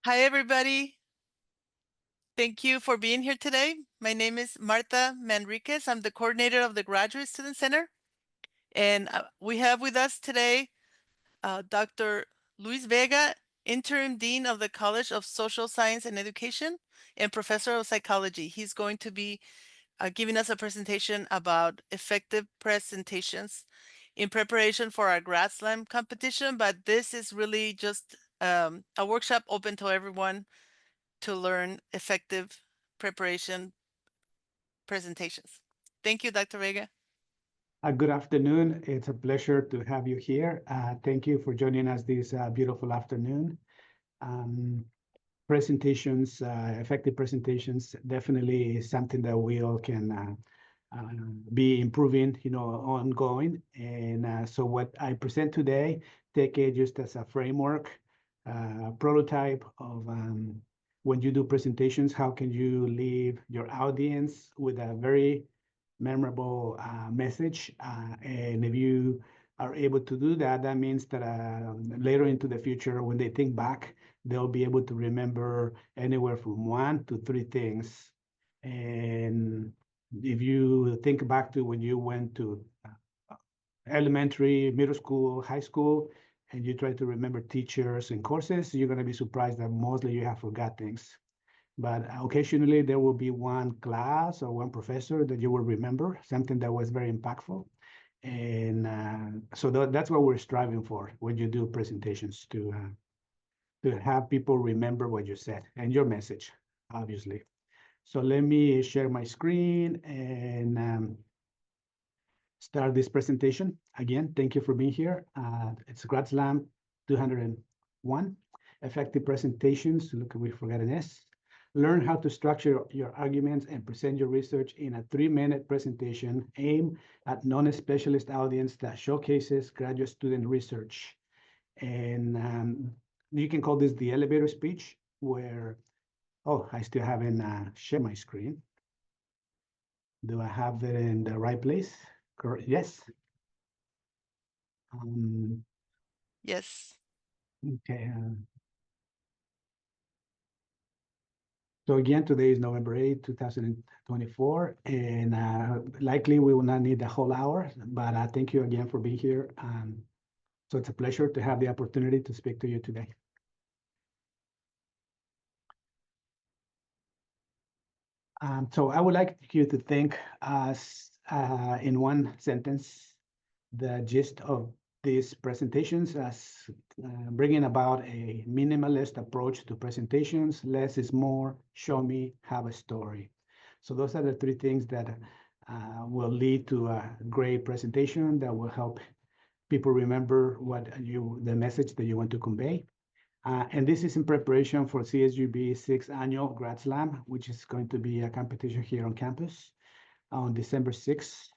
Hi, everybody. Thank you for being here today. My name is Marta Manriquez. I'm the coordinator of the Graduate Student Center. And we have with us today Dr. Luis Vega, Interim Dean of the College of Social Science and Education and Professor of Psychology. He's going to be giving us a presentation about effective presentations in preparation for our Grad Slam competition. But this is really just a workshop open to everyone to learn effective preparation presentations. Thank you, Dr. Vega. Good afternoon. It's a pleasure to have you here. Thank you for joining us this beautiful afternoon. Um, Presentations, effective presentations, definitely is something that we all can be improving, ongoing. And so what I present today, take it just as a framework, prototype of when you do presentations, how can you leave your audience with a very memorable message. And if you are able to do that, that means that later into the future, when they think back, they'll be able to remember anywhere from 1 to 3 things. And if you think back to when you went to elementary, middle school, high school, and you try to remember teachers and courses, you're going to be surprised that mostly you have forgot things. But occasionally there will be one class or one professor that you will remember, something that was very impactful. And so that's what we're striving for when you do presentations, to have people remember what you said and your message, obviously. So let me share my screen and start this presentation. Again, thank you for being here. It's Grad Slam 201, effective presentations. Look, we forgot an S. Learn how to structure your arguments and present your research in a 3-minute presentation aimed at non-specialist audience that showcases graduate student research. And you can call this the elevator speech, where, oh, I still haven't shared my screen. Do I have it in the right place? Yes. Um, Yes. okay. So again, today is November 8, 2024, and likely we will not need the whole hour, but thank you again for being here. So it's a pleasure to have the opportunity to speak to you today. So I would like you to think as in one sentence, the gist of these presentations as bringing about a minimalist approach to presentations. Less is more, show me, have a story. So those are the 3 things that will lead to a great presentation that will help people remember the message that you want to convey. And this is in preparation for CSUB 6th Annual Grad Slam, which is going to be a competition here on campus on December 6th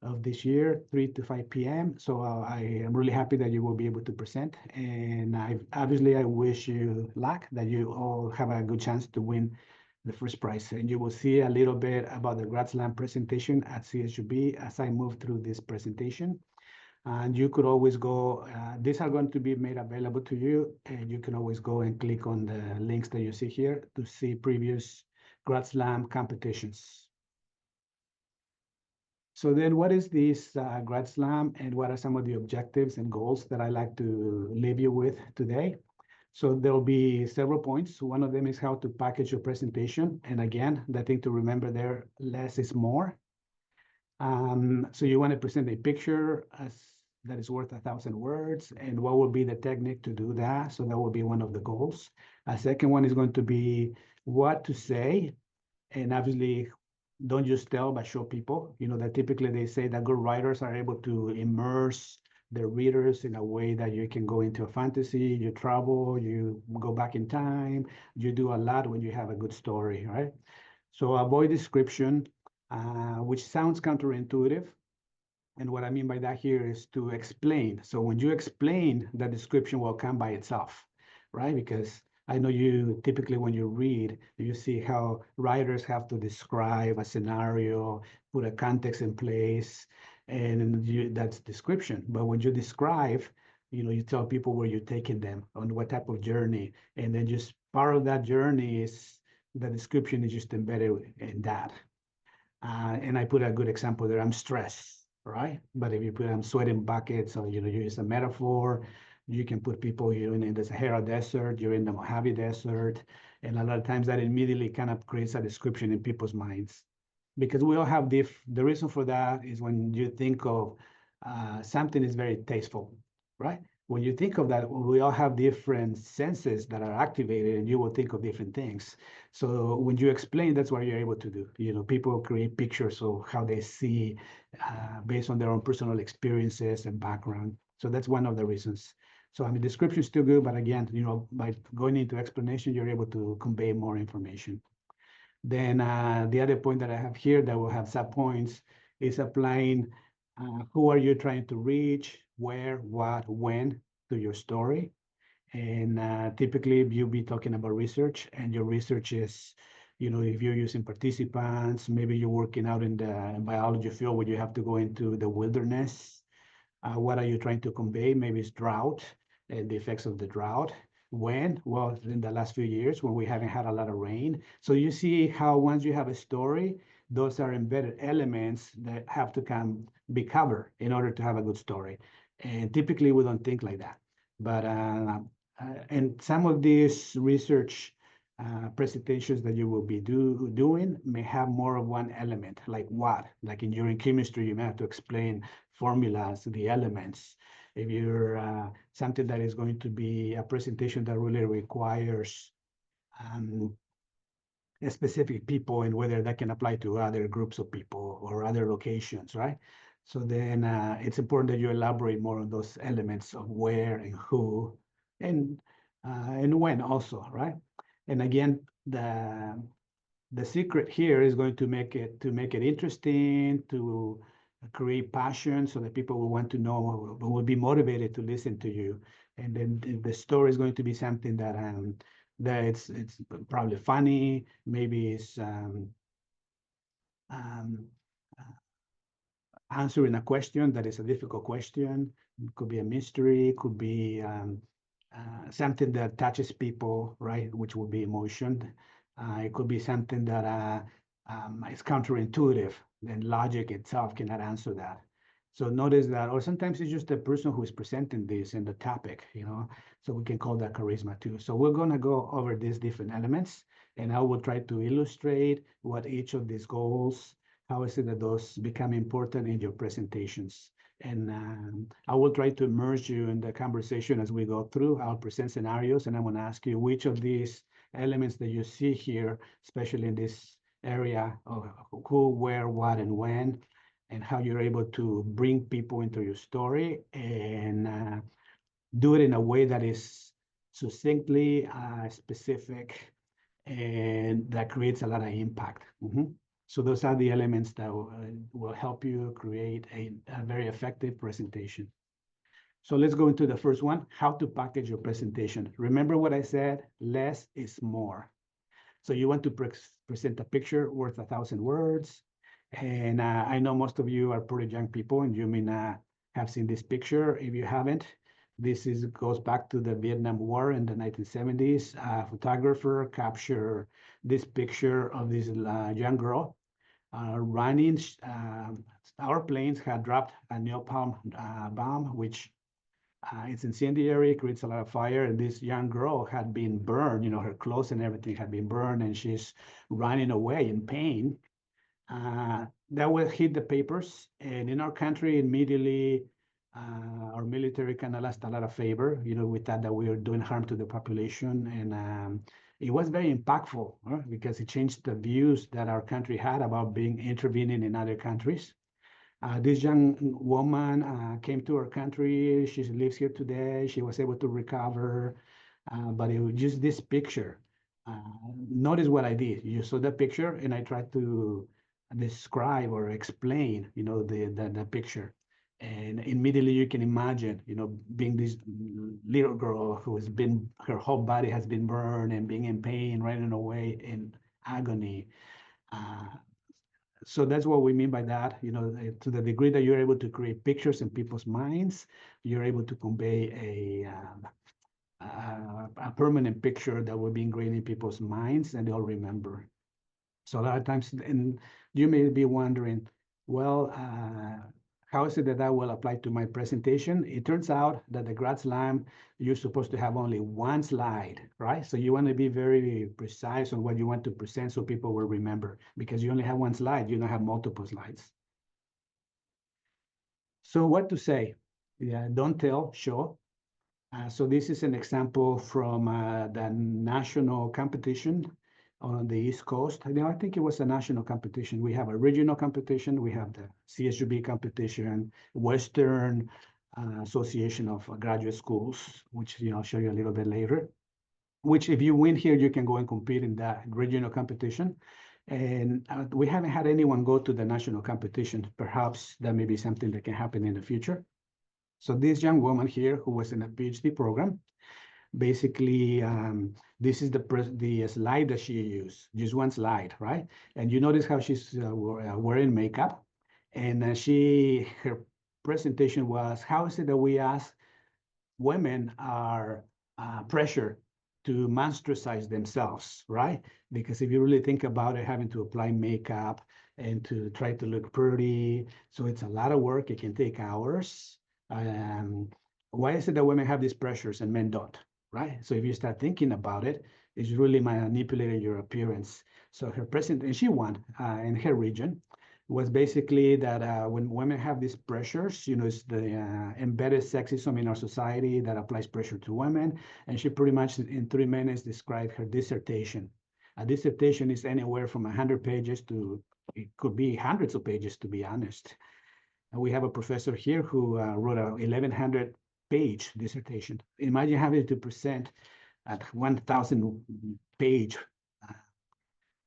of this year, 3 to 5 p.m. So I am really happy that you will be able to present. And obviously I wish you luck, that you all have a good chance to win the first prize. And you will see a little bit about the Grad Slam presentation at CSUB as I move through this presentation. And you could always go, these are going to be made available to you, and you can always go and click on the links that you see here to see previous Grad Slam competitions. So then what is this Grad Slam, and what are some of the objectives and goals that I like to leave you with today? So there'll be several points. One of them is how to package your presentation. And again, the thing to remember there, less is more. So you want to present a picture that is worth 1,000 words, and what will be the technique to do that? So that will be one of the goals. A second one is going to be what to say, and obviously don't just tell, but show people. You know that typically they say that good writers are able to immerse their readers in a way that you can go into a fantasy, you travel, you go back in time, you do a lot when you have a good story, right? So avoid description, which sounds counterintuitive. And what I mean by that here is to explain. So when you explain, the description will come by itself, right? Because I know you typically when you read, you see how writers have to describe a scenario, put a context in place, and that's description. But when you describe, You tell people where you're taking them on what type of journey, and then just part of that journey is the description is just embedded in that. And I put a good example there. I'm stressed, right? But if you put I'm sweating buckets, or you use a metaphor, you can put people in the Sahara Desert, you're in the Mojave Desert, and a lot of times that immediately kind of creates a description in people's minds, because we all have the reason for that is when you think of something is very tasteful, right? When you think of that, we all have different senses that are activated, and you will think of different things. So when you explain, that's what you're able to do. People create pictures of how they see based on their own personal experiences and background. So that's one of the reasons. So I mean, description is still good, but again, by going into explanation, you're able to convey more information. Then the other point that I have here that will have sub-points is applying who are you trying to reach, where, what, when to your story. And typically you'll be talking about research, and your research is, if you're using participants, maybe you're working out in the biology field where you have to go into the wilderness. What are you trying to convey? Maybe it's drought and the effects of the drought. When? Well, in the last few years when we haven't had a lot of rain. So you see how once you have a story, those are embedded elements that have to be covered in order to have a good story. And typically we don't think like that. But and some of these research presentations that you will be doing may have more of one element, like what? Like in your chemistry, you may have to explain formulas, the elements. If you're something that is going to be a presentation that really requires um, specific people, and whether that can apply to other groups of people or other locations, right? So then it's important that you elaborate more on those elements of where and who and when also, right? And again, the secret here is going to make it interesting, to create passion, so that people will want to know, will be motivated to listen to you. And then the story is going to be something that it's probably funny, maybe it's um, answering a question that is a difficult question. It could be a mystery, it could be something that touches people, right? Which would be emotion. It could be something that is counterintuitive, and logic itself cannot answer that. So notice that, or sometimes it's just the person who is presenting this in the topic, so we can call that charisma too. So we're gonna go over these different elements, and I will try to illustrate what each of these goals, how is it that those become important in your presentations. And I will try to immerse you in the conversation as we go through. I'll present scenarios, and I'm going to ask you which of these elements that you see here, especially in this area of who, where, what, and when, and how you're able to bring people into your story and do it in a way that is succinctly specific, and that creates a lot of impact. So those are the elements that will help you create a very effective presentation. So let's go into the first one, how to package your presentation. Remember what I said, less is more. So you want to present a picture worth 1,000 words. And I know most of you are pretty young people, and you may not have seen this picture. If you haven't, goes back to the Vietnam War in the 1970s. A photographer captured this picture of this young girl running. Our planes had dropped a napalm bomb, which it's incendiary, creates a lot of fire, and this young girl had been burned. Her clothes and everything had been burned, and she's running away in pain. That will hit the papers, and in our country, immediately, our military kind of lost a lot of favor. We thought that we were doing harm to the population, and it was very impactful because it changed the views that our country had about being intervening in other countries. This young woman came to our country. She lives here today. She was able to recover, but it was just this picture. Notice what I did. You saw the picture, and I tried to describe or explain, the picture. And immediately you can imagine, being this little girl who has been, her whole body has been burned and being in pain, running away in agony. So that's what we mean by that. To the degree that you're able to create pictures in people's minds, you're able to convey a permanent picture that will be ingrained in people's minds and they'll remember. So a lot of times, and you may be wondering, well, how is it that that will apply to my presentation? It turns out that the Grad Slam, you're supposed to have only one slide, right? So you want to be very precise on what you want to present so people will remember, because you only have one slide, you don't have multiple slides. So what to say? Yeah, don't tell, show. So this is an example from the national competition on the East Coast. I think it was a national competition. We have a regional competition. We have the CSUB competition, Western Association of Graduate Schools, which I'll show you a little bit later. Which, if you win here, you can go and compete in that regional competition. And we haven't had anyone go to the national competition. Perhaps that may be something that can happen in the future. So this young woman here who was in a PhD program, basically, this is the slide that she used, just one slide, right? And you notice how she's wearing makeup. And her presentation was, how is it that we ask women are pressured to monstrosize themselves, right? Because if you really think about it, having to apply makeup and to try to look pretty, so it's a lot of work. It can take hours. Why is it that women have these pressures and men don't, right? So if you start thinking about it, it's really manipulating your appearance. So her present, and she won in her region, was basically that when women have these pressures, it's the embedded sexism in our society that applies pressure to women. And she pretty much in 3 minutes described her dissertation. A dissertation is anywhere from 100 pages to, it could be hundreds of pages, to be honest. And we have a professor here who wrote a 1,100-page dissertation. Imagine having to present at 1,000-page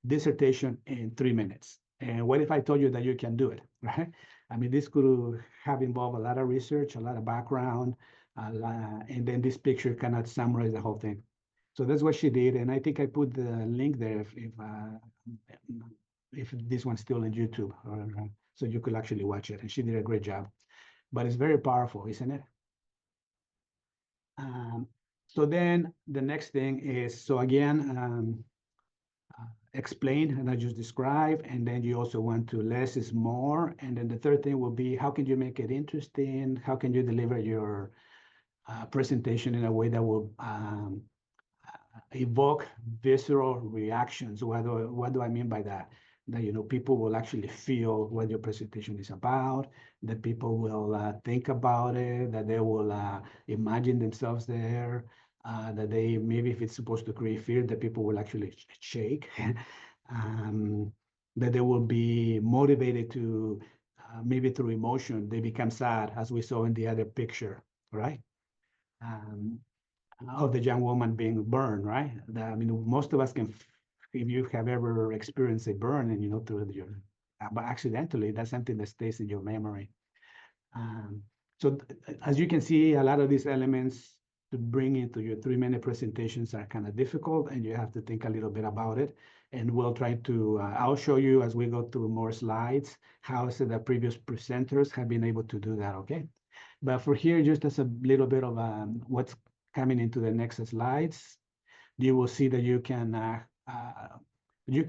dissertation in 3 minutes. And what if I told you that you can do it, right? I mean, this could have involved a lot of research, a lot of background, and then this picture cannot summarize the whole thing. So that's what she did, and I think I put the link there if this one's still on YouTube, so you could actually watch it. And she did a great job, but it's very powerful, isn't it? So then the next thing is, so again, explain and I just described, and then you also want to less is more. And then the third thing will be, how can you make it interesting? How can you deliver your presentation in a way that will evoke visceral reactions? What do I mean by that? That people will actually feel what your presentation is about, that people will think about it, that they will imagine themselves there, that they, maybe if it's supposed to create fear, that people will actually shake, that they will be motivated to, maybe through emotion, they become sad, as we saw in the other picture, right? Of the young woman being burned, right? I mean, most of us can, if you have ever experienced a burn and through your, but accidentally, that's something that stays in your memory. So as you can see, a lot of these elements to bring into your 3-minute presentations are kind of difficult, and you have to think a little bit about it. And we'll try to, I'll show you as we go through more slides, how is it that previous presenters have been able to do that, okay? But for here, just as a little bit of what's coming into the next slides, you will see that you can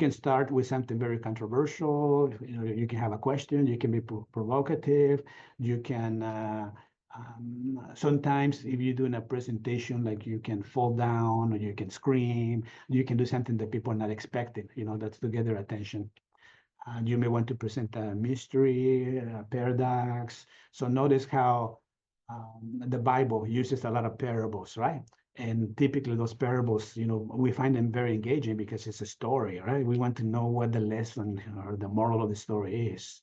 start with something very controversial. You can have a question. You can be provocative. You can sometimes, if you're doing a presentation, like you can fall down or you can scream. You can do something that people are not expecting. That's to get their attention. And you may want to present a mystery, a paradox. So notice how the Bible uses a lot of parables, right? And typically those parables, we find them very engaging because it's a story, right? We want to know what the lesson or the moral of the story is.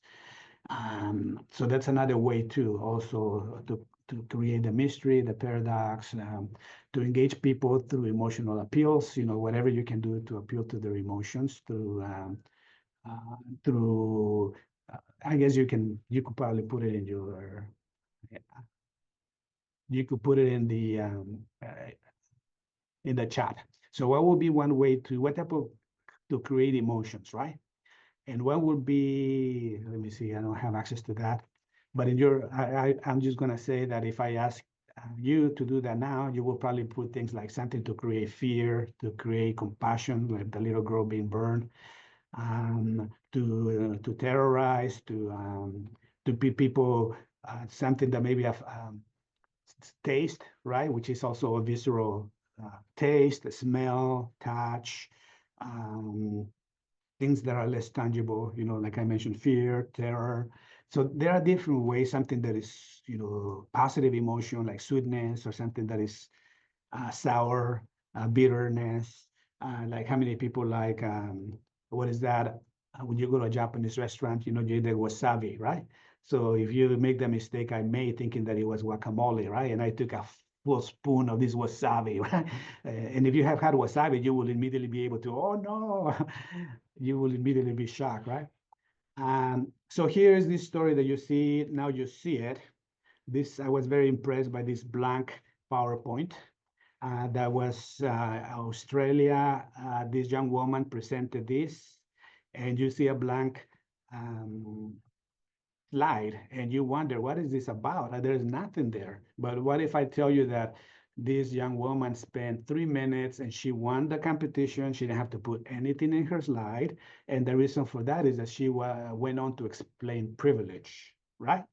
So that's another way too, also to create the mystery, the paradox, to engage people through emotional appeals, whatever you can do to appeal to their emotions through, I guess you could probably put it in you could put it in the chat. So what would be one way to, what type of, to create emotions, right? And what would be, let me see, I don't have access to that. But I'm just gonna say that if I ask you to do that now, you will probably put things like something to create fear, to create compassion, like the little girl being burned, to terrorize, to be people, something that maybe have taste, right, which is also a visceral taste, smell, touch, um, things that are less tangible, like I mentioned, fear, terror. So there are different ways, something that is, positive emotion like sweetness, or something that is sour, bitterness, like how many people like, what is that? When you go to a Japanese restaurant, you the wasabi, right? So if you make the mistake I made thinking that it was guacamole, right? And I took a full spoon of this wasabi, right? And if you have had wasabi, you will immediately be able to, oh no, you will immediately be shocked, right? So here is this story that you see, now you see it. I was very impressed by this blank PowerPoint. That was Australia. This young woman presented this, and you see a blank um, slide, and you wonder, what is this about? There's nothing there. But what if I tell you that this young woman spent 3 minutes and she won the competition? She didn't have to put anything in her slide. And the reason for that is that she went on to explain privilege, right?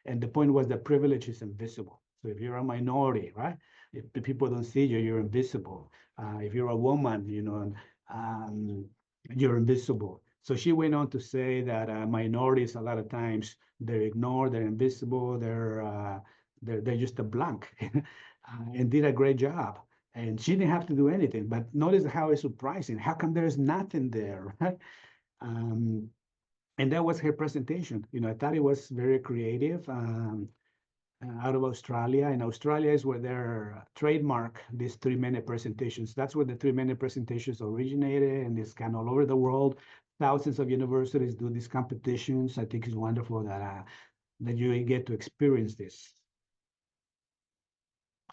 And the point was that privilege is invisible. So if you're a minority, right? If the people don't see you, you're invisible. If you're a woman, um, you're invisible. So she went on to say that minorities, a lot of times, they're ignored, they're invisible, they're just a blank, and did a great job. And she didn't have to do anything. But notice how it's surprising. How come there's nothing there, right? Um, and that was her presentation. I thought it was very creative. Out of Australia. And Australia is where they're trademark these 3-minute presentations. That's where the 3-minute presentations originated, and it's kind of all over the world. Thousands of universities do these competitions. I think it's wonderful that you get to experience this.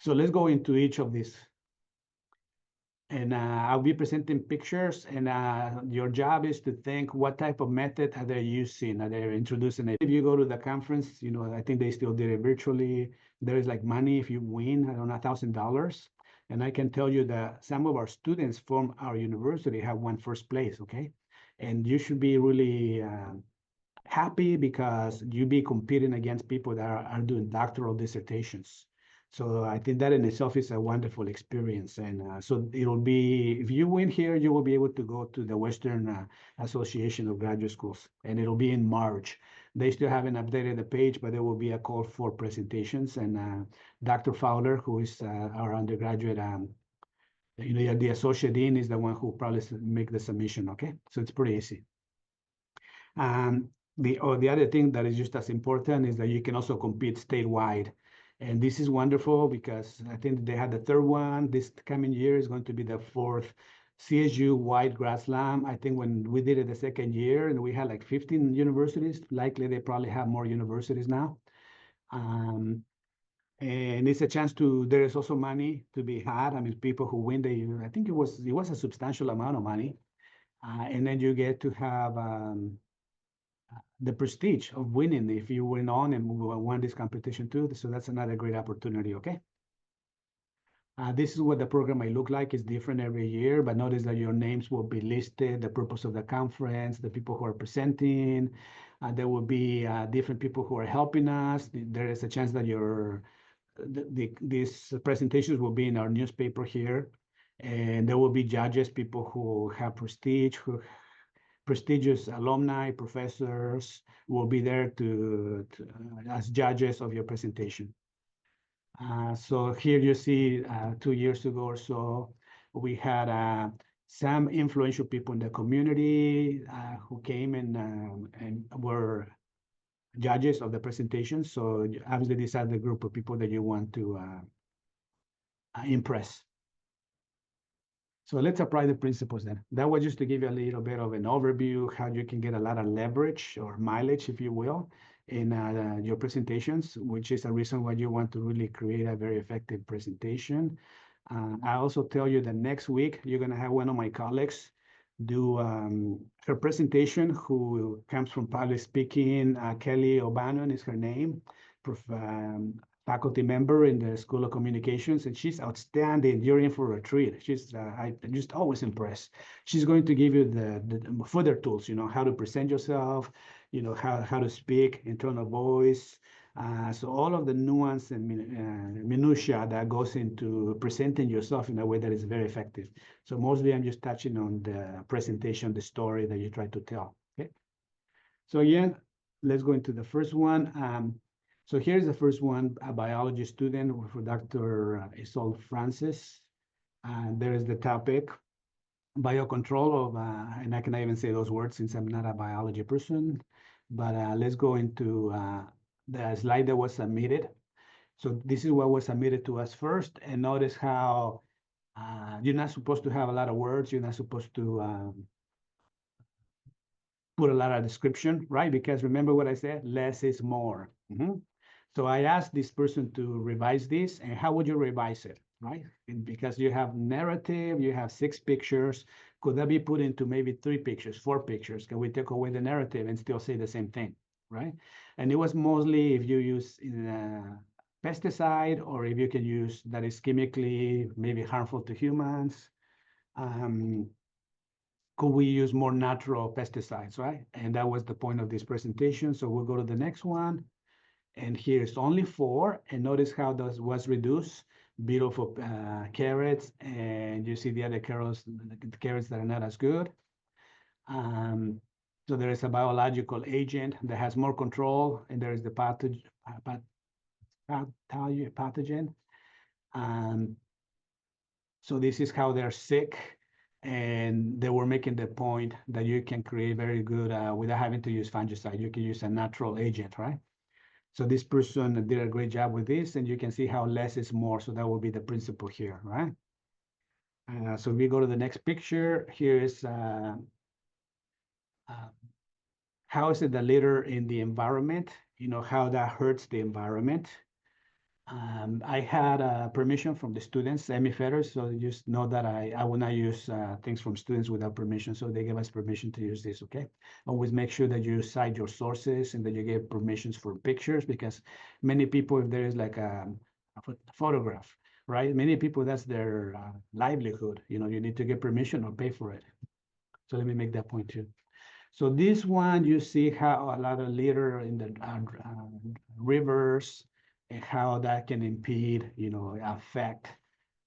So let's go into each of these. And I'll be presenting pictures, and your job is to think what type of method are they using, are they introducing it. If you go to the conference, I think they still did it virtually. There is like money if you win, I don't know, $1,000. And I can tell you that some of our students from our university have won first place, okay? And you should be really happy because you be competing against people that are doing doctoral dissertations. So I think that in itself is a wonderful experience. And so it'll be, if you win here, you will be able to go to the Western Association of Graduate Schools, and it'll be in March. They still haven't updated the page, but there will be a call for presentations. And Dr. Fowler, who is our undergraduate, the associate dean, is the one who probably make the submission, okay? So it's pretty easy. The other thing that is just as important is that you can also compete statewide. And this is wonderful because I think they had the third one. This coming year is going to be the fourth CSU wide Grad Slam. I think when we did it the second year and we had like 15 universities, likely they probably have more universities now. And it's a chance there is also money to be had. I mean, people who win, I think it was a substantial amount of money. And then you get to have the prestige of winning if you went on and won this competition too. So that's another great opportunity, okay? This is what the program might look like. It's different every year, but notice that your names will be listed, the purpose of the conference, the people who are presenting. There will be different people who are helping us. There is a chance that these presentations will be in our newspaper here. And there will be judges, people who have prestige, prestigious alumni, professors will be there as judges of your presentation. So here you see 2 years ago or so, we had some influential people in the community who came and were judges of the presentation. So obviously these are the group of people that you want to impress. So let's apply the principles then. That was just to give you a little bit of an overview, how you can get a lot of leverage or mileage, if you will, in your presentations, which is a reason why you want to really create a very effective presentation. I also tell you that next week, you're going to have one of my colleagues do her presentation, who comes from public speaking. Kelly O'Bannon is her name, faculty member in the School of Communications, and she's outstanding. You're in for a treat. I'm just always impressed. She's going to give you the further tools, how to present yourself, how to speak in tone of voice. So all of the nuance and minutia that goes into presenting yourself in a way that is very effective. So mostly I'm just touching on the presentation, the story that you try to tell. Okay. So again, let's go into the first one. So here's the first one, a biology student for Dr. Isol Francis. And there is the topic, biocontrol of, and I cannot even say those words since I'm not a biology person, but let's go into the slide that was submitted. So this is what was submitted to us first, and notice how you're not supposed to have a lot of words. You're not supposed to put a lot of description, right? Because remember what I said, less is more. So I asked this person to revise this, and how would you revise it, right? Because you have narrative, you have 6 pictures. Could that be put into maybe 3 pictures, 4 pictures? Can we take away the narrative and still say the same thing, right? And it was mostly if you use in a pesticide, or if you can use that is chemically maybe harmful to humans. Could we use more natural pesticides, right? And that was the point of this presentation. So we'll go to the next one. And here's only 4. And notice how this was reduced. Beautiful carrots. And you see the other carrots that are not as good. So there is a biological agent that has more control. And there is the pathogen. So this is how they're sick. And they were making the point that you can create very good, without having to use fungicide, you can use a natural agent, right? So this person did a great job with this, and you can see how less is more. So that will be the principle here, right? So we go to the next picture. Here is how is it the litter in the environment, how that hurts the environment. I had permission from the students, semi-fetters, so just know that I will not use things from students without permission, so they gave us permission to use this, okay? Always make sure that you cite your sources and that you give permissions for pictures, because many people, if there is like a photograph, right? Many people, that's their livelihood. You need to get permission or pay for it. So let me make that point too. So this one, you see how a lot of litter in the rivers, and how that can impede, affect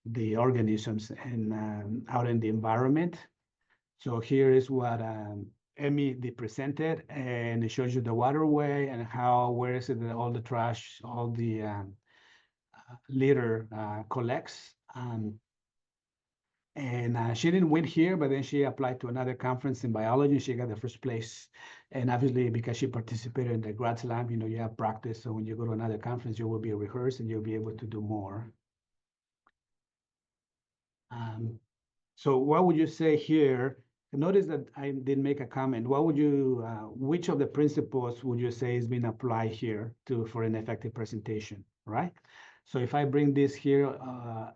the organisms and out in the environment. So here is what Emmy presented, and it shows you the waterway and where is it that all the trash, all the litter collects. And she didn't win here, but then she applied to another conference in biology. She got the first place. And obviously, because she participated in the Grad Slam, you have practice. So when you go to another conference, you will be rehearsed and you'll be able to do more. So what would you say here? Notice that I didn't make a comment. What would you, which of the principles would you say is being applied here for an effective presentation, right? So if I bring this here,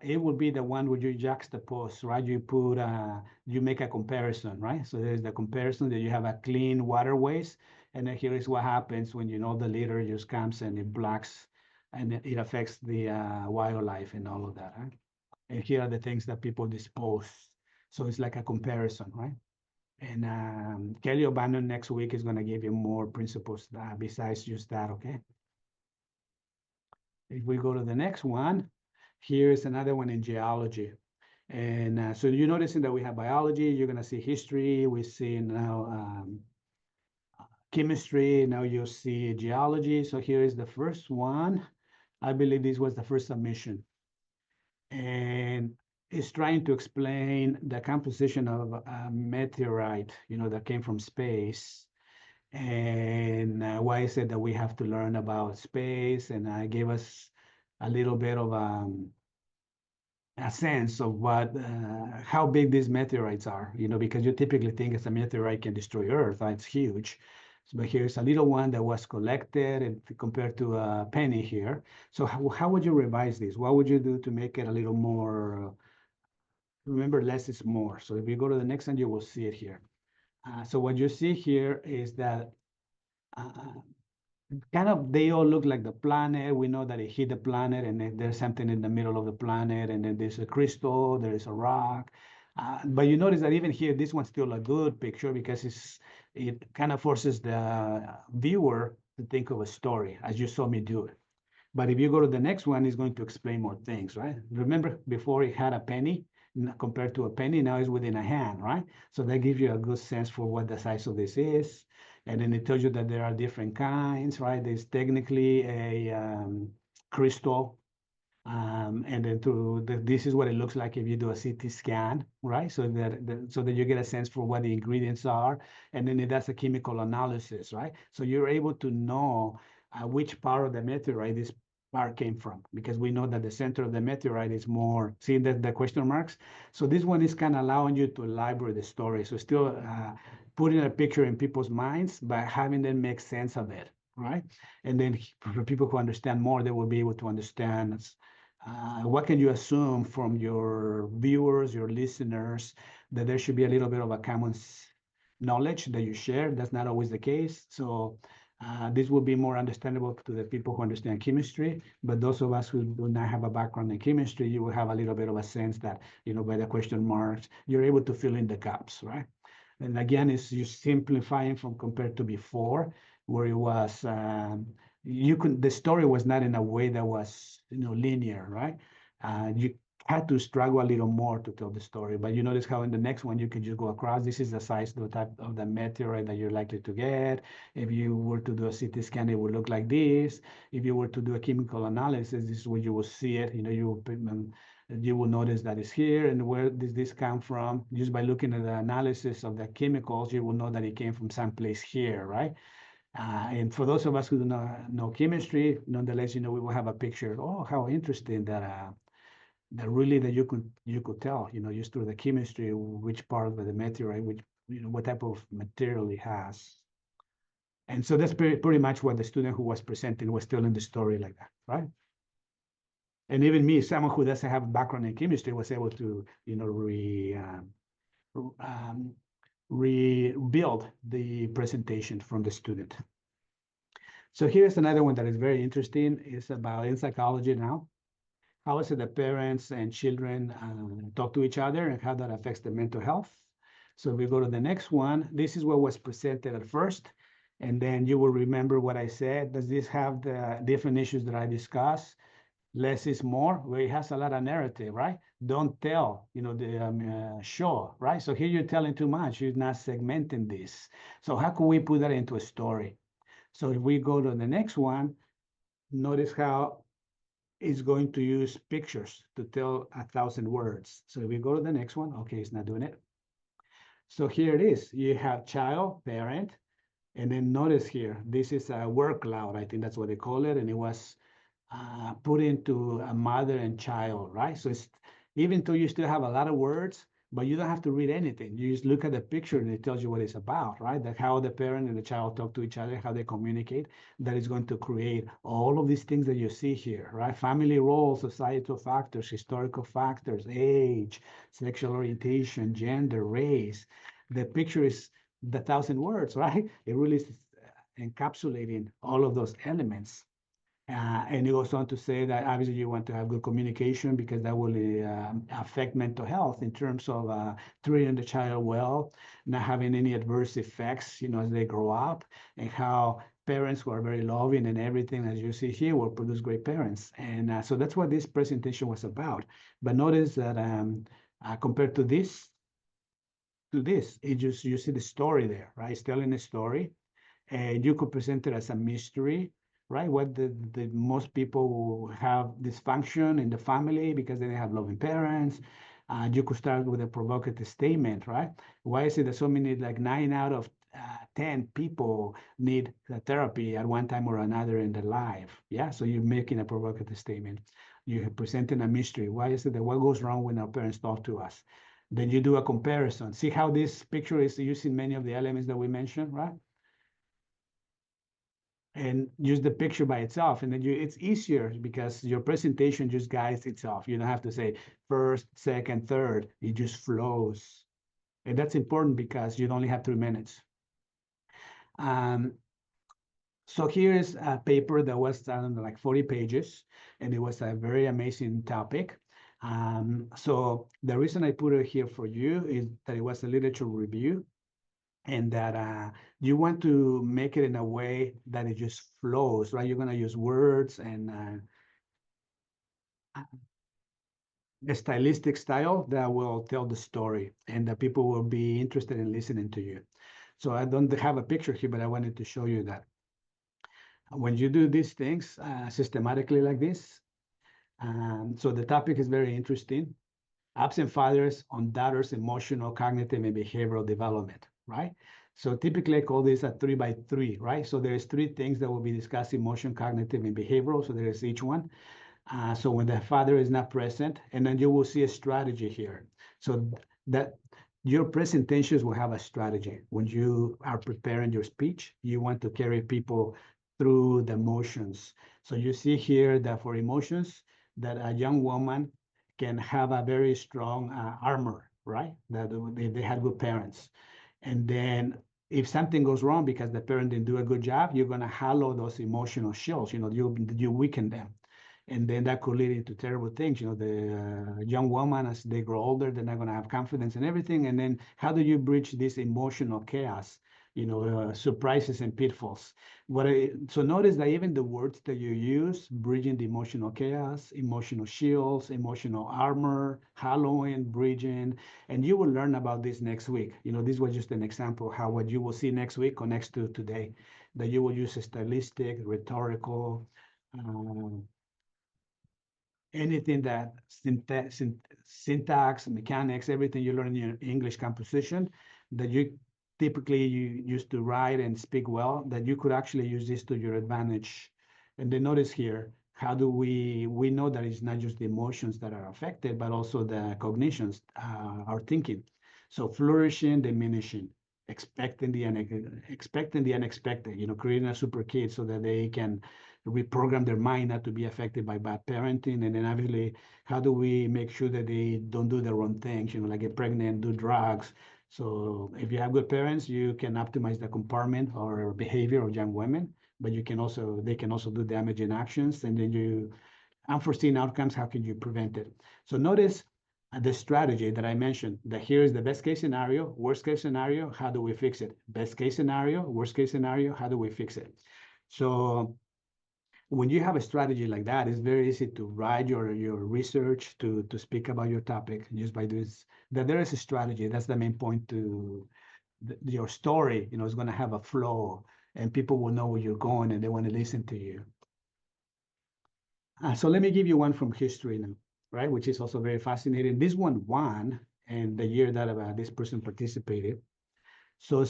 it would be the one where you juxtapose, right? You make a comparison, right? So there's the comparison that you have a clean waterways, and then here is what happens when the litter just comes and it blocks, and it affects the wildlife and all of that, right? And here are the things that people dispose. So it's like a comparison, right? And Kelly O'Bannon next week is going to give you more principles besides just that, okay? If we go to the next one, here's another one in geology. And so you're noticing that we have biology, you're going to see history, we see now chemistry, now you'll see geology. So here is the first one. I believe this was the first submission. And it's trying to explain the composition of a meteorite, that came from space. And why is it that we have to learn about space? And I gave us a little bit of a sense of how big these meteorites are, because you typically think as a meteorite can destroy Earth, it's huge. But here's a little one that was collected and compared to a penny here. So how would you revise this? What would you do to make it a little more remember, less is more. So if you go to the next one, you will see it here. So what you see here is that kind of they all look like the planet. We know that it hit the planet, and then there's something in the middle of the planet, and then there's a crystal, there is a rock. But you notice that even here, this one's still a good picture because it kind of forces the viewer to think of a story, as you saw me do it. But if you go to the next one, it's going to explain more things, right? Remember before it had a penny compared to a penny, now it's within a hand, right? So that gives you a good sense for what the size of this is. And then it tells you that there are different kinds, right? There's technically a crystal, and then this is what it looks like if you do a CT scan, right? So that you get a sense for what the ingredients are, and then it does a chemical analysis, right? So you're able to know which part of the meteorite this part came from, because we know that the center of the meteorite is more, see the question marks? So this one is kind of allowing you to elaborate the story. So still putting a picture in people's minds, but having them make sense of it, right? And then for people who understand more, they will be able to understand what can you assume from your viewers, your listeners, that there should be a little bit of a common knowledge that you share. That's not always the case. So this will be more understandable to the people who understand chemistry, but those of us who do not have a background in chemistry, you will have a little bit of a sense that, by the question marks, you're able to fill in the gaps, right? And again, it's you simplifying from compared to before, where it was the story was not in a way that was linear, right? You had to struggle a little more to tell the story. But you notice how in the next one you can just go across. This is the size, the type of the meteorite that you're likely to get. If you were to do a CT scan, it would look like this. If you were to do a chemical analysis, this is where you will see it. You will notice that it's here, and where does this come from? Just by looking at the analysis of the chemicals, you will know that it came from someplace here, right? And for those of us who do not know chemistry, nonetheless, we will have a picture. Oh, how interesting that really that you could tell, just through the chemistry, which part of the meteorite, which what type of material it has. And so that's pretty much what the student who was presenting was telling the story like that, right? And even me, someone who doesn't have a background in chemistry, was able to, rebuild the presentation from the student. So here's another one that is very interesting. It's about in psychology now. How is it that parents and children talk to each other and how that affects the mental health? So if we go to the next one, this is what was presented at first. And then you will remember what I said. Does this have the different issues that I discussed? Less is more, where it has a lot of narrative, right? Don't tell, show, right? So here you're telling too much. You're not segmenting this. So how can we put that into a story? So if we go to the next one, notice how it's going to use pictures to tell 1,000 words. So if we go to the next one, okay, it's not doing it. So here it is. You have child, parent, and then notice here, this is a word cloud. I think that's what they call it. And it was put into a mother and child, right? So it's, even though you still have a lot of words, but you don't have to read anything. You just look at the picture and it tells you what it's about, right? That how the parent and the child talk to each other, how they communicate, that is going to create all of these things that you see here, right? Family roles, societal factors, historical factors, age, sexual orientation, gender, race. The picture is the 1,000 words, right? It really is encapsulating all of those elements. And it goes on to say that obviously you want to have good communication because that will affect mental health in terms of treating the child well, not having any adverse effects, as they grow up, and how parents who are very loving and everything, as you see here, will produce great parents. And so that's what this presentation was about. But notice that compared to this, you see the story there, right? It's telling a story, and you could present it as a mystery, right? What the most people have dysfunction in the family because they have loving parents. You could start with a provocative statement, right? Why is it that so many, like 9 out of 10 people need therapy at one time or another in their life? Yeah, so you're making a provocative statement. You're presenting a mystery. Why is it that what goes wrong when our parents talk to us? Then you do a comparison. See how this picture is using many of the elements that we mentioned, right? and use the picture by itself. And then it's easier because your presentation just guides itself. You don't have to say first, second, third. It just flows. And that's important because you only have 3 minutes. Um, so here is a paper that was done like 40 pages, and it was a very amazing topic. So the reason I put it here for you is that it was a literature review, and that you want to make it in a way that it just flows, right? You're going to use words and a stylistic style that will tell the story, and that people will be interested in listening to you. So I don't have a picture here, but I wanted to show you that when you do these things systematically like this, so the topic is very interesting. Absent fathers on daughters' emotional, cognitive, and behavioral development, right? So typically I call this a 3 by 3, right? So there's 3 things that will be discussed: emotion, cognitive, and behavioral. So there is each one. So when the father is not present, and then you will see a strategy here. So that your presentations will have a strategy. When you are preparing your speech, you want to carry people through the emotions. So you see here that for emotions, that a young woman can have a very strong armor, right? That they had good parents. And then if something goes wrong because the parent didn't do a good job, you're going to hollow those emotional shields. You weaken them, and then that could lead into terrible things. The young woman, as they grow older, they're not going to have confidence in everything. And then how do you bridge this emotional chaos? Surprises and pitfalls. So notice that even the words that you use, bridging the emotional chaos, emotional shields, emotional armor, hollowing, bridging, and you will learn about this next week. This was just an example how what you will see next week connects to today, that you will use a stylistic, rhetorical, uh, anything that syntax, mechanics, everything you learn in your English composition that you used to write and speak well, that you could actually use this to your advantage. And then notice here, how do we know that it's not just the emotions that are affected, but also the cognitions, our thinking. So flourishing, diminishing, expecting the unexpected, creating a super kid so that they can reprogram their mind not to be affected by bad parenting. And then obviously, how do we make sure that they don't do the wrong things, like get pregnant, do drugs. So if you have good parents, you can optimize the comportment or behavior of young women, but they can also do damaging actions. And then unforeseen outcomes, how can you prevent it? So notice the strategy that I mentioned, that here is the best case scenario, worst case scenario, how do we fix it? Best case scenario, worst case scenario, how do we fix it? So when you have a strategy like that, it's very easy to write your research, to speak about your topic just by this. That there is a strategy. That's the main point to your story. Is going to have a flow, and people will know where you're going, and they want to listen to you. So let me give you one from history now, right? Which is also very fascinating. This one won, and the year that this person participated. So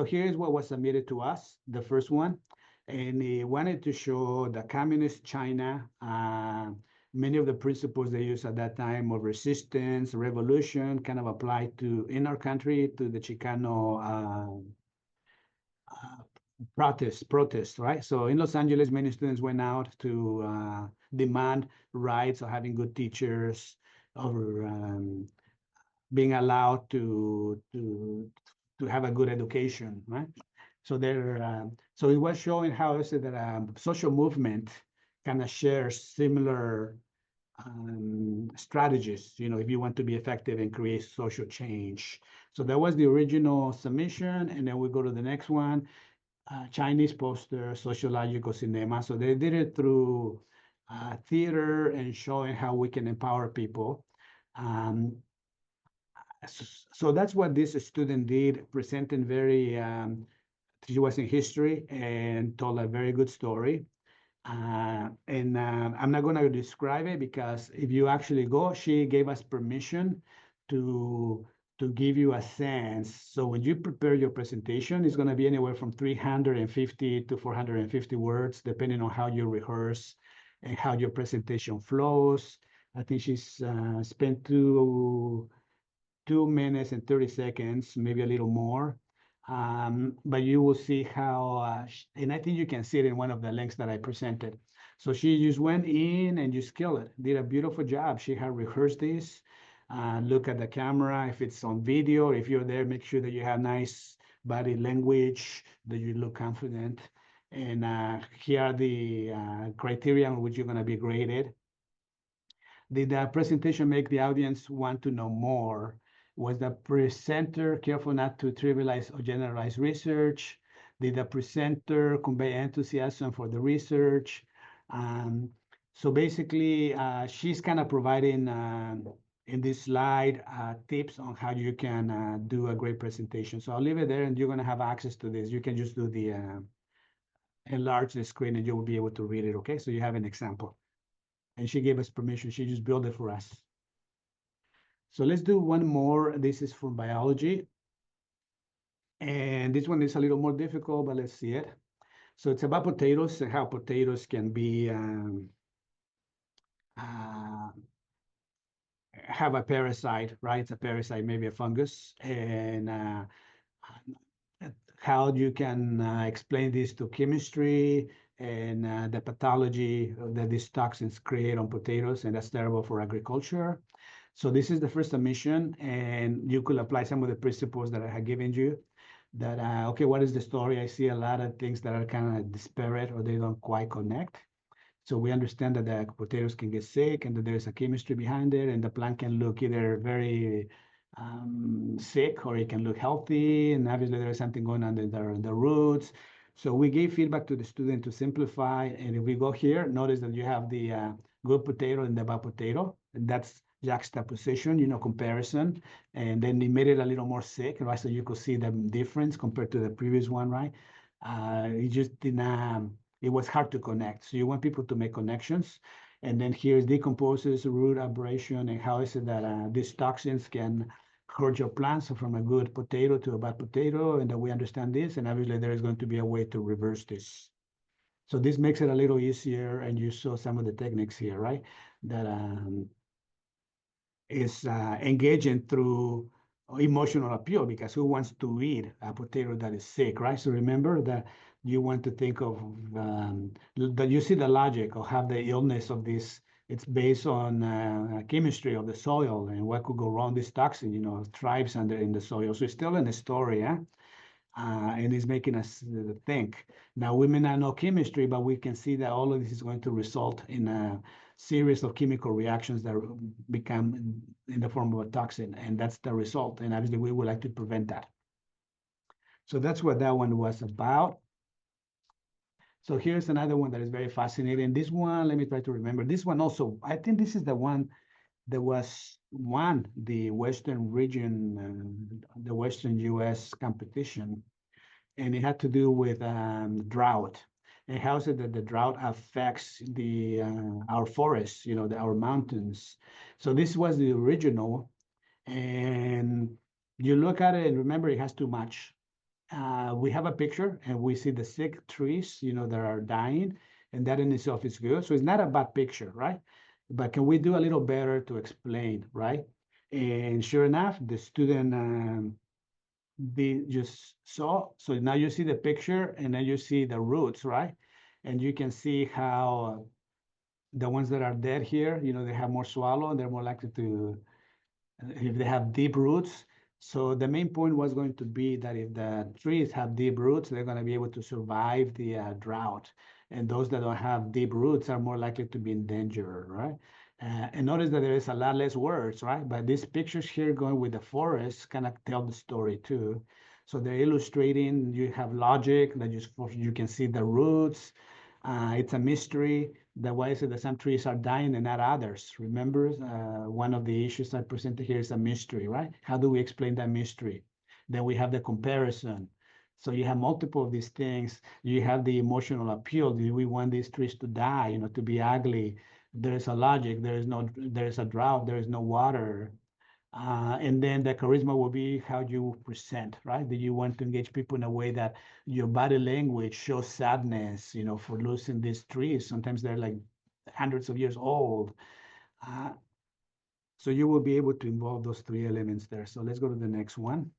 here's what was submitted to us, the first one. And he wanted to show the communist China, many of the principles they used at that time of resistance, revolution, kind of applied to, in our country, to the Chicano protests, right? So in Los Angeles, many students went out to demand rights of having good teachers, or being allowed to have a good education, right? So it was showing how is it that social movement kind of shares similar strategies, if you want to be effective and create social change. So that was the original submission, and then we go to the next one, Chinese poster, sociological cinema. So they did it through theater and showing how we can empower people. Um, so that's what this student did, presenting she was in history and told a very good story. And I'm not going to describe it because if you actually go, she gave us permission to give you a sense. So when you prepare your presentation, it's going to be anywhere from 350 to 450 words, depending on how you rehearse and how your presentation flows. I think she's spent 2 minutes and 30 seconds, maybe a little more. But you will see how, and I think you can see it in one of the links that I presented. So she just went in and just killed it, did a beautiful job. She had rehearsed this. Look at the camera. If it's on video, if you're there, make sure that you have nice body language, that you look confident. And here are the criteria on which you're going to be graded. Did the presentation make the audience want to know more? Was the presenter careful not to trivialize or generalize research? Did the presenter convey enthusiasm for the research? So basically, she's kind of providing in this slide tips on how you can do a great presentation. So I'll leave it there, and you're going to have access to this. You can just do the enlarge the screen, and you will be able to read it. Okay, so you have an example. And she gave us permission. She just built it for us. So let's do one more. This is from biology. And this one is a little more difficult, but let's see it. So it's about potatoes and how potatoes can be uh, have a parasite, right? It's a parasite, maybe a fungus, and how you can explain this to chemistry and the pathology that these toxins create on potatoes, and that's terrible for agriculture. So this is the first submission, and you could apply some of the principles that I have given you. That okay, what is the story? I see a lot of things that are kind of disparate or they don't quite connect. So we understand that the potatoes can get sick and that there's a chemistry behind it, and the plant can look either very sick or it can look healthy, and obviously there is something going on in the roots. So we gave feedback to the student to simplify, and if we go here, notice that you have the good potato and the bad potato, and that's juxtaposition, comparison, and then they made it a little more sick, right? So you could see the difference compared to the previous one, right? It just didn't, it was hard to connect. So you want people to make connections. And then here's decomposes, root aberration, and how is it that these toxins can hurt your plants, so from a good potato to a bad potato, and that we understand this, and obviously there is going to be a way to reverse this. So this makes it a little easier, and you saw some of the techniques here, right? That is engaging through emotional appeal, because who wants to eat a potato that is sick, right? So remember that you want to think of that you see the logic of how the illness of this, it's based on chemistry of the soil and what could go wrong. This toxin, thrives under in the soil. So it's still in the story, yeah? And it's making us think. Now, we may not know chemistry, but we can see that all of this is going to result in a series of chemical reactions that become in the form of a toxin, and that's the result. And obviously, we would like to prevent that. So that's what that one was about. So here's another one that is very fascinating. This one, let me try to remember. This one also, I think this is the one that was won the Western region, the Western US competition, and it had to do with drought and how is it that the drought affects the our forests, our mountains. So this was the original, and you look at it and remember it has too much. We have a picture and we see the sick trees, that are dying, and that in itself is good. So it's not a bad picture, right? But can we do a little better to explain, right? And sure enough, the student they just saw. So now you see the picture and then you see the roots, right? And you can see how the ones that are dead here, they have more swallow and they're more likely to, if they have deep roots. So the main point was going to be that if the trees have deep roots, they're going to be able to survive the drought. And those that don't have deep roots are more likely to be in danger, right? And notice that there is a lot less words, right? But these pictures here going with the forest kind of tell the story too. So they're illustrating, you have logic that you can see the roots. It's a mystery. That why is it that some trees are dying and not others? Remember, one of the issues I presented here is a mystery, right? How do we explain that mystery? Then we have the comparison. So you have multiple of these things. You have the emotional appeal. Do we want these trees to die, to be ugly? There is a logic. There is a drought. There is no water. And then the charisma will be how you present, right? Do you want to engage people in a way that your body language shows sadness, for losing these trees? Sometimes they're like hundreds of years old. Uh, so you will be able to involve those three elements there. So let's go to the next one.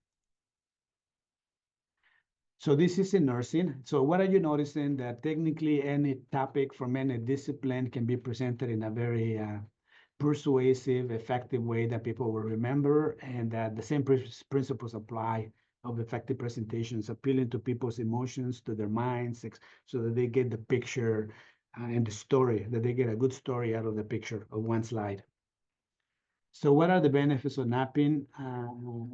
So this is in nursing. So what are you noticing? That technically any topic from any discipline can be presented in a very persuasive, effective way that people will remember, and that the same principles apply of effective presentations, appealing to people's emotions, to their minds, so that they get the picture and the story, that they get a good story out of the picture of one slide. So what are the benefits of napping?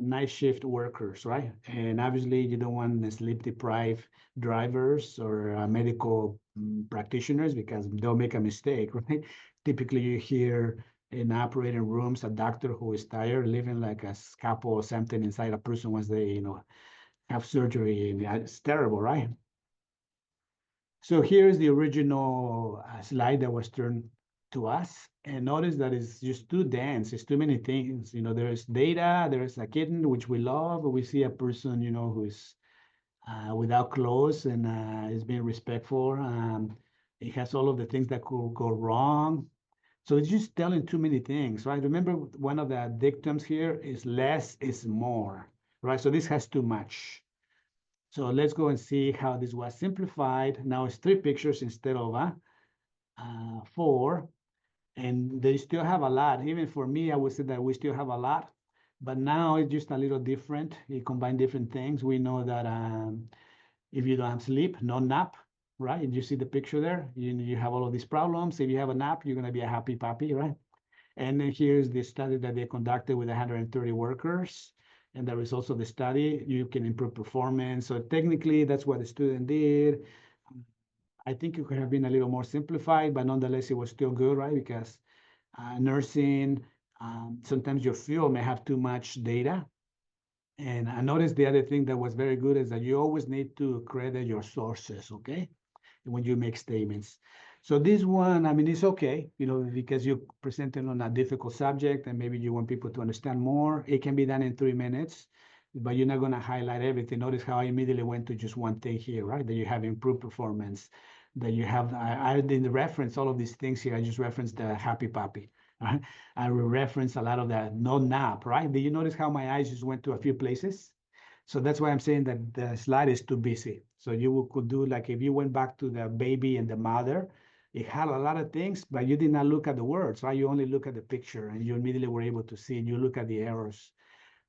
Night shift workers, right? And obviously you don't want sleep deprived drivers or medical practitioners, because they'll make a mistake, right? Typically you hear in operating rooms a doctor who is tired, living like a scalpel or something inside a person once they, have surgery. And it's terrible, right? So here's the original slide that was turned to us. And notice that it's just too dense. It's too many things. There's data, there's a kitten, which we love. We see a person, who's without clothes and is being respectful. It has all of the things that could go wrong. So it's just telling too many things, right? Remember, one of the dictums here is less is more, right? So this has too much. So let's go and see how this was simplified. Now it's 3 pictures instead of 4. And they still have a lot. Even for me, I would say that we still have a lot. But now it's just a little different. It combines different things. We know that if you don't have sleep, no nap, right? You see the picture there. You have all of these problems. If you have a nap, you're going to be a happy puppy, right? And then here's the study that they conducted with 130 workers. And the results of the study, you can improve performance. So technically, that's what the student did. I think it could have been a little more simplified, but nonetheless, it was still good, right? Because nursing, sometimes your field may have too much data. And I noticed the other thing that was very good is that you always need to credit your sources, okay? When you make statements. So this one, I mean, it's okay, because you're presenting on a difficult subject and maybe you want people to understand more. It can be done in 3 minutes, but you're not going to highlight everything. Notice how I immediately went to just one thing here, right? That you have improved performance, that you have, I didn't reference all of these things here. I just referenced the happy puppy. Right? I will reference a lot of that no nap, right? Did you notice how my eyes just went to a few places? So that's why I'm saying that the slide is too busy. So you could do, like, if you went back to the baby and the mother, it had a lot of things, but you did not look at the words, right? You only look at the picture and you immediately were able to see, and you look at the errors.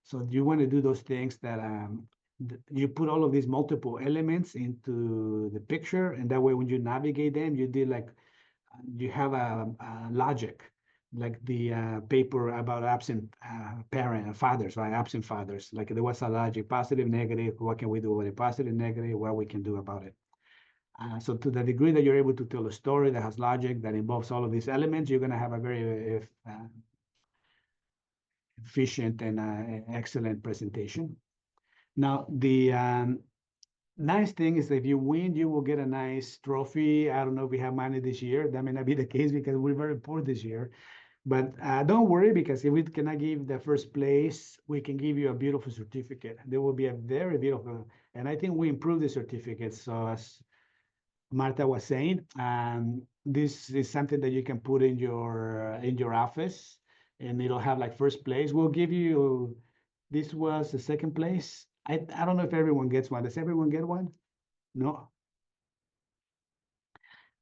So you want to do those things that you put all of these multiple elements into the picture, and that way when you navigate them, you did like, you have a logic, like the paper about absent fathers, right? Absent fathers. Like there was a logic, positive, negative. What can we do about it? Positive, negative. What we can do about it? So to the degree that you're able to tell a story that has logic, that involves all of these elements, you're going to have a very efficient and excellent presentation. Now, the nice thing is that if you win, you will get a nice trophy. I don't know if we have money this year. That may not be the case because we're very poor this year. But don't worry, because if we cannot give the first place, we can give you a beautiful certificate. There will be a very beautiful, and I think we improved the certificate. So as Marta was saying, this is something that you can put in your office, and it'll have like first place. We'll give you, this was the second place. I don't know if everyone gets one. Does everyone get one? No.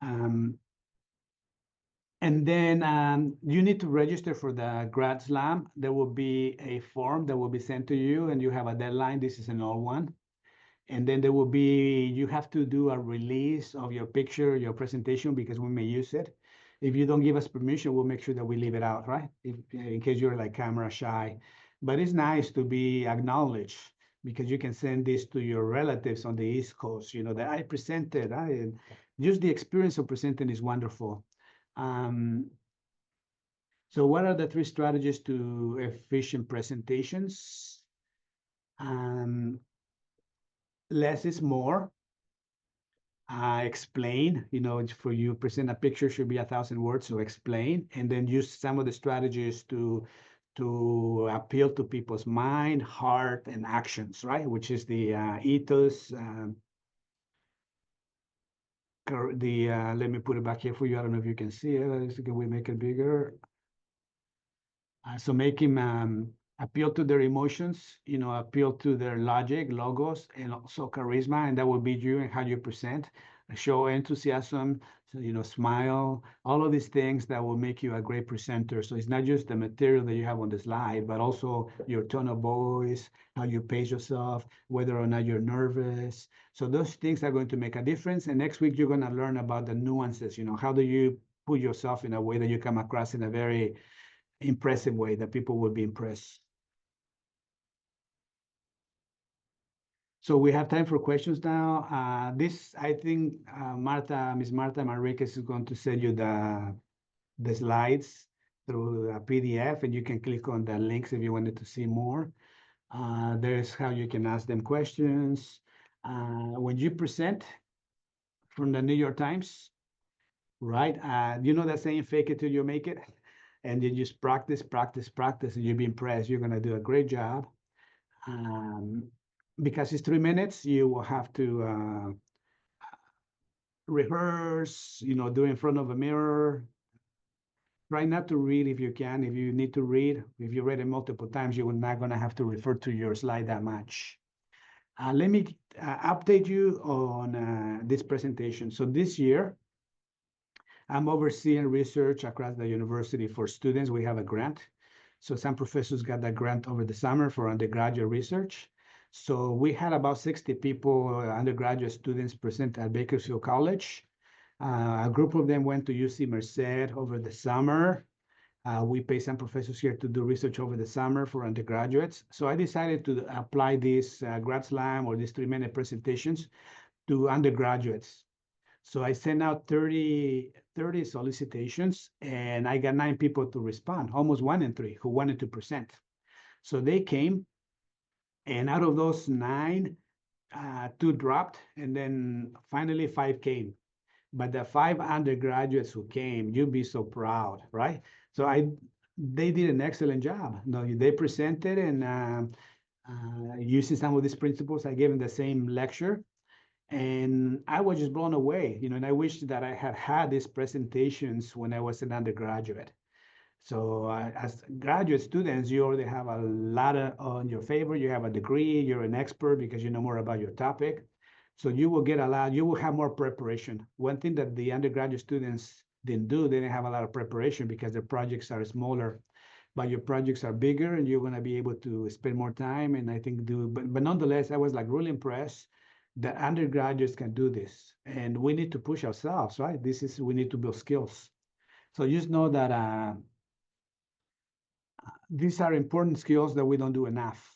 And then you need to register for the Grad Slam. There will be a form that will be sent to you, and you have a deadline. This is an old one. And then there will be, you have to do a release of your picture, your presentation, because we may use it. If you don't give us permission, we'll make sure that we leave it out, right? In case you're like camera shy. But it's nice to be acknowledged, because you can send this to your relatives on the East Coast, that I presented. Just the experience of presenting is wonderful. So what are the 3 strategies to efficient presentations? Less is more. Explain, for you present a picture should be 1,000 words, so explain, and then use some of the strategies to appeal to people's mind, heart, and actions, right? Which is the ethos. Let me put it back here for you. I don't know if you can see it. Can we make it bigger? So making appeal to their emotions, appeal to their logic, logos, and also charisma, and that will be you and how you present. Show enthusiasm, so, smile, all of these things that will make you a great presenter. So it's not just the material that you have on the slide, but also your tone of voice, how you pace yourself, whether or not you're nervous. So those things are going to make a difference. And next week, you're going to learn about the nuances. How do you put yourself in a way that you come across in a very impressive way that people will be impressed. So we have time for questions now. I think, Miss Marta Manriquez is going to send you the slides through a PDF, and you can click on the links if you wanted to see more. There's how you can ask them questions. When you present from the New York Times, right? You know that saying, fake it till you make it? And you just practice, practice, practice, and you'll be impressed. You're going to do a great job. Because it's 3 minutes, you will have to rehearse, do in front of a mirror. Try not to read if you can. If you need to read, if you read it multiple times, you're not going to have to refer to your slide that much. Let me update you on this presentation. So this year, I'm overseeing research across the university for students. We have a grant. So some professors got that grant over the summer for undergraduate research. So we had about 60 people, undergraduate students present at Bakersfield College. A group of them went to UC Merced over the summer. We pay some professors here to do research over the summer for undergraduates. So I decided to apply this Grad Slam or these 3-minute presentations to undergraduates. So I sent out 30 solicitations, and I got 9 people to respond, almost 1 in 3 who wanted to present. So they came, and out of those 9, 2 dropped, and then finally 5 came. But the 5 undergraduates who came, you'd be so proud, right? So they did an excellent job. No, they presented, and using some of these principles, I gave them the same lecture. And I was just blown away, and I wish that I had had these presentations when I was an undergraduate. So as graduate students, you already have a lot on your favor. You have a degree, you're an expert because you know more about your topic. So you will get a lot, you will have more preparation. One thing that the undergraduate students didn't do, they didn't have a lot of preparation because their projects are smaller, but your projects are bigger and you're going to be able to spend more time. And I think but nonetheless, I was like really impressed that undergraduates can do this. And we need to push ourselves, right? We need to build skills. So just know that these are important skills that we don't do enough.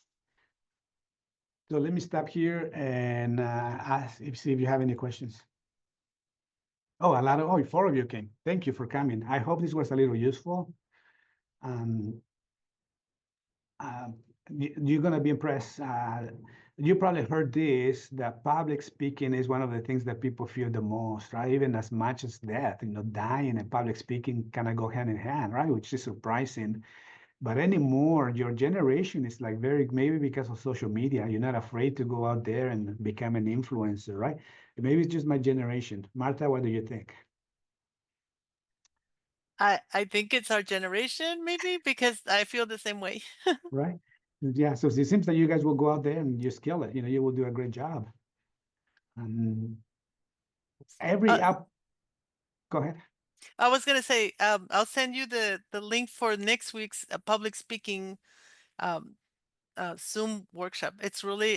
So let me stop here and see if you have any questions. Oh, 4 of you came. Thank you for coming. I hope this was a little useful. Um, you're going to be impressed. You probably heard this, that public speaking is one of the things that people fear the most, right? Even as much as death, dying and public speaking kind of go hand in hand, right? Which is surprising. But anymore, your generation is like maybe because of social media, you're not afraid to go out there and become an influencer, right? Maybe it's just my generation. Marta, what do you think? I think it's our generation, maybe, because I feel the same way. Right? Yeah, so it seems that you guys will go out there and just kill it. You will do a great job. Um, every Uh, app, go ahead. I was gonna say, I'll send you the link for next week's public speaking um, Zoom workshop. It's really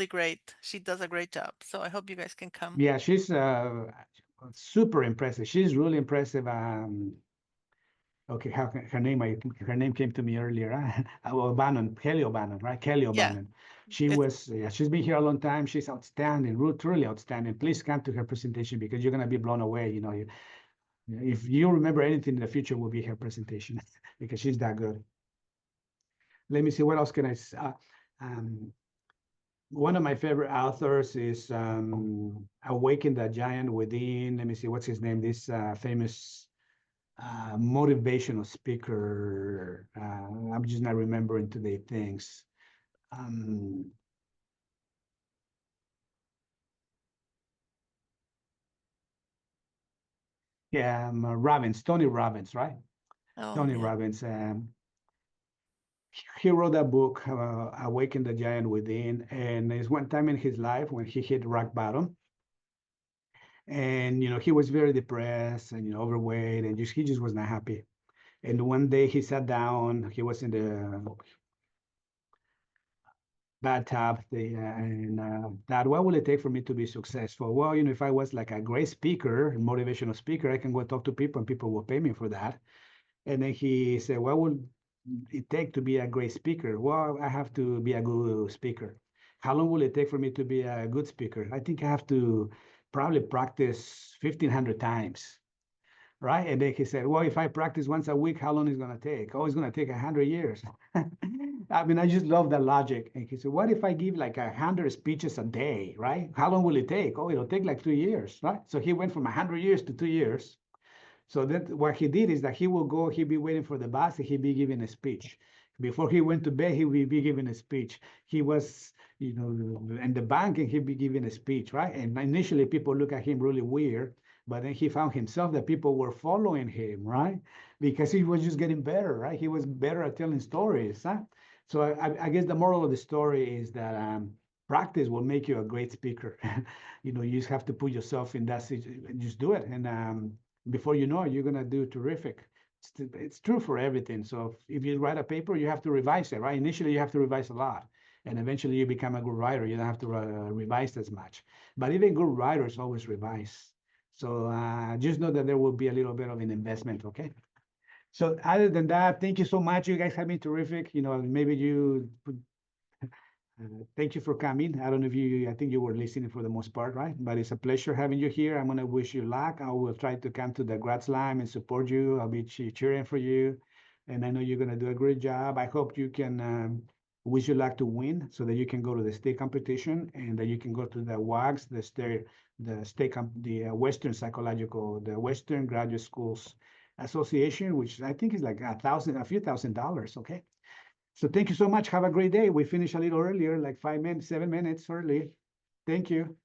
great. She does a great job. So I hope you guys can come. Yeah, she's super impressive. She's really impressive. Okay, her name came to me earlier. O'Bannon, Kelly O'Bannon, right? Kelly Yeah, O'Bannon. it's She's been here a long time. She's outstanding, truly outstanding. Please come to her presentation because you're gonna be blown away. If you remember anything in the future, will be her presentation because she's that good. Let me see what else can um, one of my favorite authors is Awaken the Giant Within. Let me see, what's his name? This famous motivational speaker. I'm just not remembering today things. Um, yeah, Tony Robbins, right? oh Tony yeah. Robbins. he wrote a book, Awaken the Giant Within, and it's one time in his life when he hit rock bottom, and he was very depressed and overweight, and he just was not happy. And one day he sat down, he was in the bathtub, and Dad, what will it take for me to be successful? Well, if I was like a great speaker, motivational speaker, I can go talk to people and people will pay me for that. And then he said, what would it take to be a great speaker? Well, I have to be a good speaker. How long will it take for me to be a good speaker? I think I have to probably practice 1,500 times, right? And then he said, well, if I practice once a week, how long is it going to take? Oh, it's going to take 100 years. I mean, I just love that logic. And he said, what if I give like 100 speeches a day, right? How long will it take? Oh, it'll take like 2 years, right? So he went from 100 years to 2 years. So that what he did is that he will go, he'd be waiting for the bus, and he'd be giving a speech. Before he went to bed, he would be giving a speech. He was, in the bank, and he'd be giving a speech, right? And initially people look at him really weird, but then he found himself that people were following him, right? Because he was just getting better, right? He was better at telling stories, huh? So I guess the moral of the story is that practice will make you a great speaker. You just have to put yourself in that situation, just do it. And before you know it, you're gonna do terrific. It's true for everything. So if you write a paper, you have to revise it, right? Initially, you have to revise a lot, and eventually you become a good writer. You don't have to revise as much. But even good writers always revise. So just know that there will be a little bit of an investment, okay? So other than that, thank you so much. You guys have been terrific. Maybe you thank you for coming. I don't know if I think you were listening for the most part, right? But it's a pleasure having you here. I'm going to wish you luck. I will try to come to the Grad Slam and support you. I'll be cheering for you. And I know you're going to do a great job. I hope you can wish you luck to win so that you can go to the state competition and that you can go to the WAGS, the Western Graduate Schools Association, which I think is like a few $1,000s. Okay. So thank you so much. Have a great day. We finished a little earlier, like 5 minutes, 7 minutes early. Thank you.